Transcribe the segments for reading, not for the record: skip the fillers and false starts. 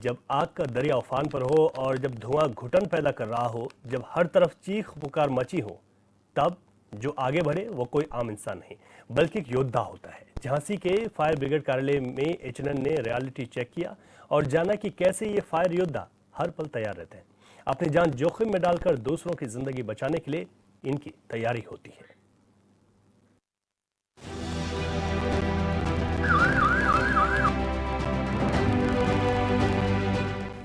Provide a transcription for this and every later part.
जब आग का दरिया उफान पर हो और जब धुआं घुटन पैदा कर रहा हो, जब हर तरफ चीख पुकार मची हो, तब जो आगे बढ़े वो कोई आम इंसान नहीं बल्कि एक योद्धा होता है। झांसी के फायर ब्रिगेड कार्यालय में एचएनएन ने रियलिटी चेक किया और जाना कि कैसे ये फायर योद्धा हर पल तैयार रहते हैं। अपनी जान जोखिम में डालकर दूसरों की जिंदगी बचाने के लिए इनकी तैयारी होती है।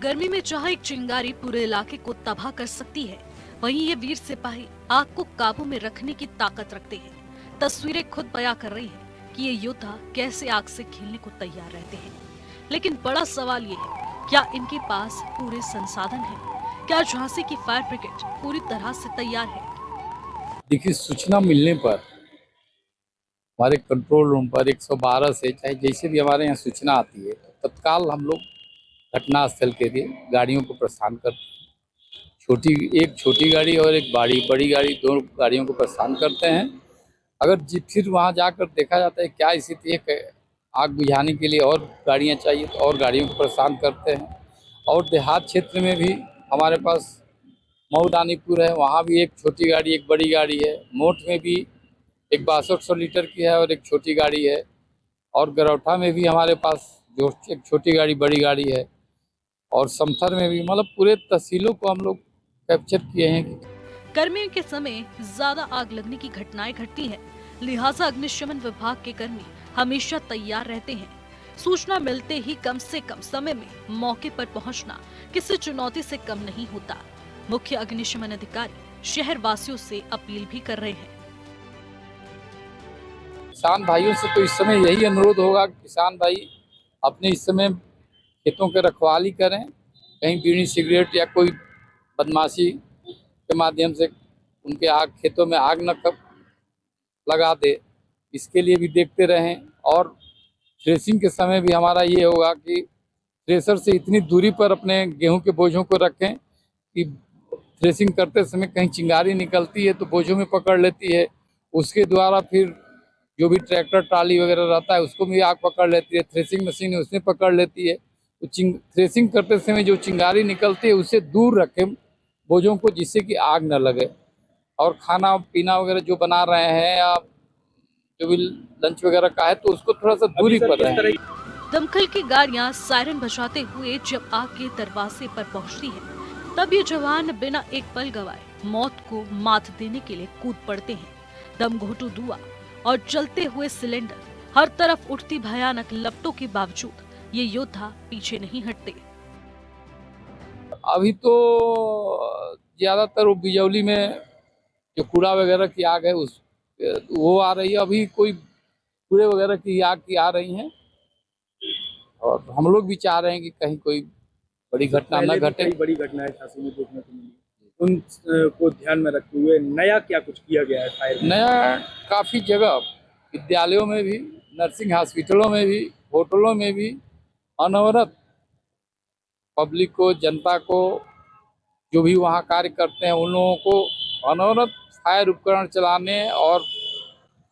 गर्मी में चाहे एक चिंगारी पूरे इलाके को तबाह कर सकती है, वहीं ये वीर सिपाही आग को काबू में रखने की ताकत रखते हैं। तस्वीरें खुद बयां कर रही हैं कि ये योद्धा कैसे आग से खेलने को तैयार रहते हैं। लेकिन बड़ा सवाल ये है, क्या इनके पास पूरे संसाधन हैं? क्या झांसी की फायर ब्रिगेड पूरी तरह से तैयार है? देखिए, सूचना मिलने पर हमारे कंट्रोल रूम पर 112 से चाहे जैसे भी हमारे यहाँ सूचना आती है, तो तत्काल हम लोग घटनास्थल के लिए गाड़ियों को प्रस्थान करते हैं। एक छोटी गाड़ी और एक बड़ी गाड़ी, दोनों गाड़ियों को प्रस्थान करते हैं। अगर फिर वहाँ जाकर देखा जाता है क्या स्थिति है, आग बुझाने के लिए और गाड़ियाँ चाहिए तो और गाड़ियों को प्रस्थान करते हैं। और देहात क्षेत्र में भी हमारे पास मऊ रानीपुर है, वहाँ भी एक छोटी गाड़ी एक बड़ी गाड़ी है। मोट में भी एक 6200 लीटर की है और एक छोटी गाड़ी है। और गरौठा में भी हमारे पास जो एक छोटी गाड़ी बड़ी गाड़ी है। और समथर में भी, मतलब पूरे तहसीलों को हम लोग कैप्चर किए हैं। गर्मियों के समय ज्यादा आग लगने की घटनाएं घटती हैं, लिहाजा अग्निशमन विभाग के कर्मी हमेशा तैयार रहते हैं। सूचना मिलते ही कम से कम समय में मौके पर पहुंचना किसी चुनौती से कम नहीं होता। मुख्य अग्निशमन अधिकारी शहर वासियों से अपील भी कर रहे हैं। किसान भाइयों से तो इस समय यही अनुरोध होगा कि किसान भाई अपने इस समय खेतों के रखवाली करें, कहीं बीड़ी सिगरेट या कोई बदमाशी के माध्यम से उनके खेतों में आग न लगा दे, इसके लिए भी देखते रहें। और थ्रेसिंग के समय भी हमारा ये होगा कि थ्रेसर से इतनी दूरी पर अपने गेहूं के बोझों को रखें कि थ्रेसिंग करते समय कहीं चिंगारी निकलती है तो बोझों में पकड़ लेती है, उसके द्वारा फिर जो भी ट्रैक्टर ट्राली वगैरह रहता है उसको भी आग पकड़ लेती है। थ्रेसिंग मशीन है उसमें पकड़ लेती है। तो थ्रेसिंग करते समय जो चिंगारी निकलती है उससे दूर रखें बोझों को, जिससे कि आग न लगे। और खाना पीना वगैरह जो बना रहे हैं या जो भी लंच वगैरह का है तो उसको थोड़ा सा दूरी पर रहें। दमकल की गाड़ियां सायरन बजाते हुए जब आग के दरवाजे पर पहुंचती है, तब ये जवान बिना एक पल गवाए मौत को मात देने के लिए कूद पड़ते हैं। दम घोटू धुआं और जलते हुए सिलेंडर, हर तरफ उठती भयानक लपटों के बावजूद ये योद्धा पीछे नहीं हटते। अभी तो ज्यादातर वो बिजौली में जो कूड़ा वगैरह की आग है वो आ रही है। अभी कोई कूड़े वगैरह की आग की आ रही हैं और हम लोग भी चाह रहे हैं कि कहीं कोई बड़ी घटना न घटे। बड़ी घटनाएं झांसी में देखने को मिली, उन को ध्यान में रखते हुए नया क्या कुछ किया गया है फायर में? नया काफ़ी जगह, विद्यालयों में भी, नर्सिंग हॉस्पिटलों में भी, होटलों में भी अनवरत पब्लिक को, जनता को, जो भी वहाँ कार्य करते हैं उन लोगों को अनवरत फायर उपकरण चलाने और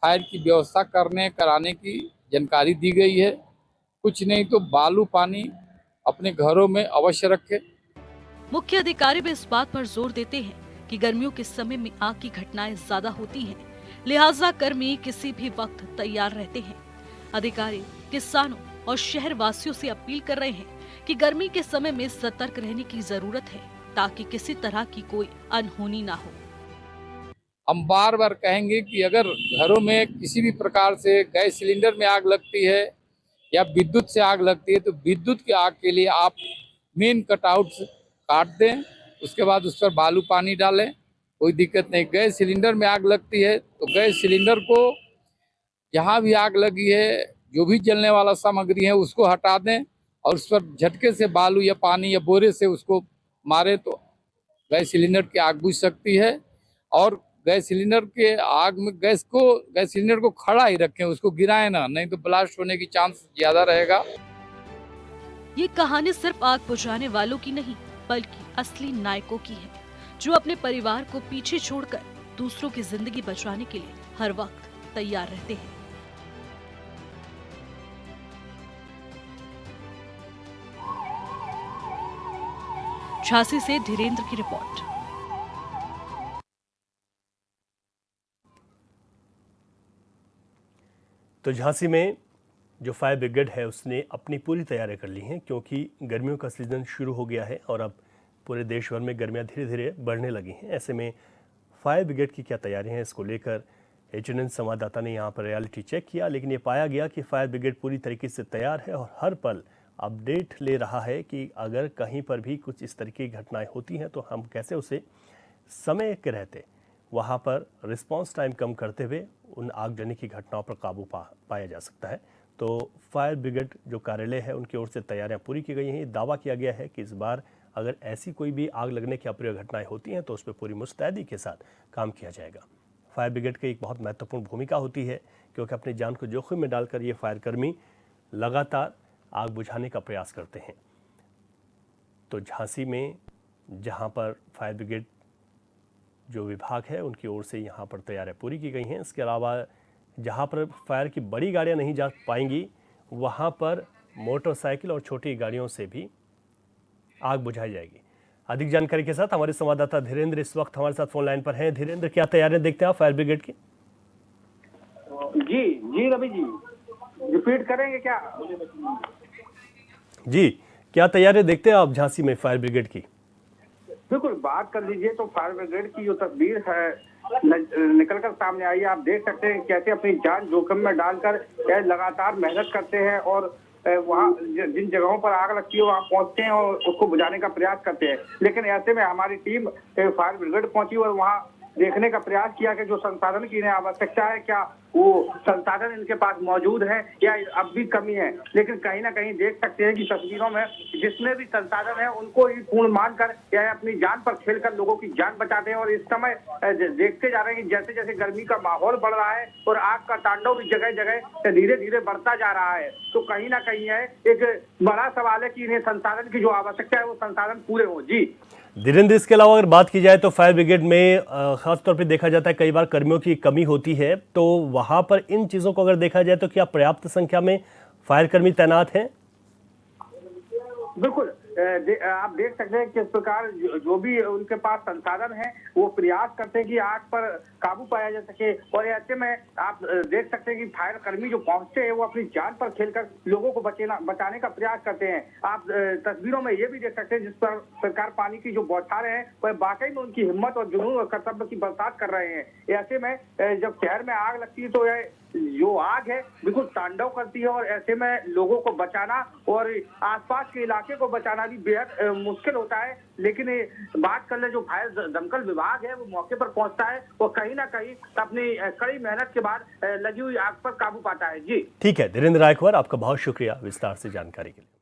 फायर की व्यवस्था कराने की जानकारी दी गई है। कुछ नहीं तो बालू पानी अपने घरों में अवश्य रखें। मुख्य अधिकारी भी इस बात पर जोर देते हैं कि गर्मियों के समय में आग की घटनाएं ज्यादा होती हैं, लिहाजा कर्मी किसी भी वक्त तैयार रहते हैं। अधिकारी किसानों और शहर वासियों से अपील कर रहे हैं कि गर्मी के समय में सतर्क रहने की जरूरत है, ताकि किसी तरह की कोई अनहोनी ना हो। हम बार बार कहेंगे कि अगर घरों में किसी भी प्रकार से गैस सिलेंडर में आग लगती है या विद्युत से आग लगती है तो विद्युत की आग के लिए आप मेन कटआउट काट दें, उसके बाद उस पर बालू पानी डालें, कोई दिक्कत नहीं। गैस सिलेंडर में आग लगती है तो गैस सिलेंडर को, जहाँ भी आग लगी है, जो भी जलने वाला सामग्री है उसको हटा दें और उस पर झटके से बालू या पानी या बोरे से उसको मारें तो गैस सिलेंडर की आग बुझ सकती है। और गैस सिलेंडर के आग में गैस सिलेंडर को खड़ा ही रखें, उसको गिराएं ना, नहीं तो ब्लास्ट होने की चांस ज्यादा रहेगा। ये कहानी सिर्फ आग बुझाने वालों की नहीं, बल्कि असली नायकों की है, जो अपने परिवार को पीछे छोड़कर दूसरों की जिंदगी बचाने के लिए हर वक्त तैयार रहते हैं। झांसी से धीरेन्द्र की रिपोर्ट। तो झांसी में जो फायर ब्रिगेड है उसने अपनी पूरी तैयारी कर ली हैं, क्योंकि गर्मियों का सीजन शुरू हो गया है और अब पूरे देश भर में गर्मियां धीरे धीरे बढ़ने लगी हैं। ऐसे में फायर ब्रिगेड की क्या तैयारी हैं, इसको लेकर एचएनएन संवाददाता ने यहां पर रियलिटी चेक किया, लेकिन ये पाया गया कि फायर ब्रिगेड पूरी तरीके से तैयार है और हर पल अपडेट ले रहा है कि अगर कहीं पर भी कुछ इस तरीके की घटनाएं होती हैं तो हम कैसे उसे समय के रहते वहाँ पर रिस्पांस टाइम कम करते हुए उन आगजनी की घटनाओं पर काबू पाया जा सकता है। तो फायर ब्रिगेड जो कार्यालय है उनकी ओर से तैयारियां पूरी की गई हैं। दावा किया गया है कि इस बार अगर ऐसी कोई भी आग लगने की अप्रिय घटनाएं होती हैं तो उस पर पूरी मुस्तैदी के साथ काम किया जाएगा। फायर ब्रिगेड की एक बहुत महत्वपूर्ण भूमिका होती है, क्योंकि अपनी जान को जोखिम में डालकर ये फायरकर्मी लगातार आग बुझाने का प्रयास करते हैं। तो झांसी में जहां पर फायर ब्रिगेड जो विभाग है उनकी ओर से यहाँ पर तैयारियां पूरी की गई हैं। इसके अलावा जहाँ पर फायर की बड़ी गाड़ियाँ नहीं जा पाएंगी वहाँ पर मोटरसाइकिल और छोटी गाड़ियों से भी आग बुझाई जाएगी। अधिक जानकारी के साथ हमारे संवाददाता धीरेन्द्र इस वक्त हमारे साथ फोन लाइन पर हैं। धीरेन्द्र, क्या तैयारियां देखते हैं आप फायर ब्रिगेड की? जी रवि जी, रिपीट करेंगे क्या? जी, क्या तैयारियां देखते हैं आप झांसी में फायर ब्रिगेड की? बिल्कुल, बात कर लीजिए तो फायर ब्रिगेड की जो तस्वीर है निकलकर सामने आई है। आप देख सकते हैं कैसे अपनी जान जोखिम में डालकर लगातार मेहनत करते हैं और वहाँ जिन जगहों पर आग लगती है वहाँ पहुँचते हैं और उसको बुझाने का प्रयास करते हैं। लेकिन ऐसे में हमारी टीम फायर ब्रिगेड पहुंची और वहाँ देखने का प्रयास किया कि जो संसाधन की इन्हें आवश्यकता है क्या वो संसाधन इनके पास मौजूद है या अब भी कमी है। लेकिन कहीं ना कहीं देख सकते हैं कि तस्वीरों में जिसमें भी संसाधन है उनको ही पूर्ण मानकर या अपनी जान पर खेलकर लोगों की जान बचाते हैं। और इस समय देखते जा रहे हैं कि जैसे जैसे गर्मी का माहौल बढ़ रहा है और आग का तांडव भी जगह जगह धीरे धीरे बढ़ता जा रहा है, तो कहीं ना कहीं है एक बड़ा सवाल है कि इन्हें संसाधन की जो आवश्यकता है वो संसाधन पूरे हो। जी धीरेन्द्र, इसके अलावा अगर बात की जाए तो फायर ब्रिगेड में खासतौर पर देखा जाता है कई बार कर्मियों की कमी होती है, तो वहां पर इन चीजों को अगर देखा जाए तो क्या पर्याप्त संख्या में फायर कर्मी तैनात हैं? बिल्कुल, आप देख सकते हैं किस प्रकार जो भी उनके पास संसाधन है वो प्रयास करते हैं कि आग पर काबू पाया जा सके। और ऐसे में आप देख सकते हैं कि फायर कर्मी जो पहुंचते हैं वो अपनी जान पर खेलकर लोगों को बचाने का प्रयास करते हैं। आप तस्वीरों में ये भी देख सकते हैं जिस पर सरकार पानी की जो बौछारें हैं वह वाकई में उनकी हिम्मत और जुनून और कर्तव्य की बरसात कर रहे हैं। ऐसे में जब शहर में आग लगती है तो यह जो आग है बिल्कुल तांडव करती है और ऐसे में लोगों को बचाना और आसपास के इलाके को बचाना भी बेहद मुश्किल होता है। लेकिन बात कर ले जो फायर दमकल विभाग है वो मौके पर पहुंचता है और कहीं ना कहीं अपनी कड़ी मेहनत के बाद लगी हुई आग पर काबू पाता है। जी ठीक है धीरेन्द्र रायकवार, आपका बहुत शुक्रिया विस्तार से जानकारी के लिए।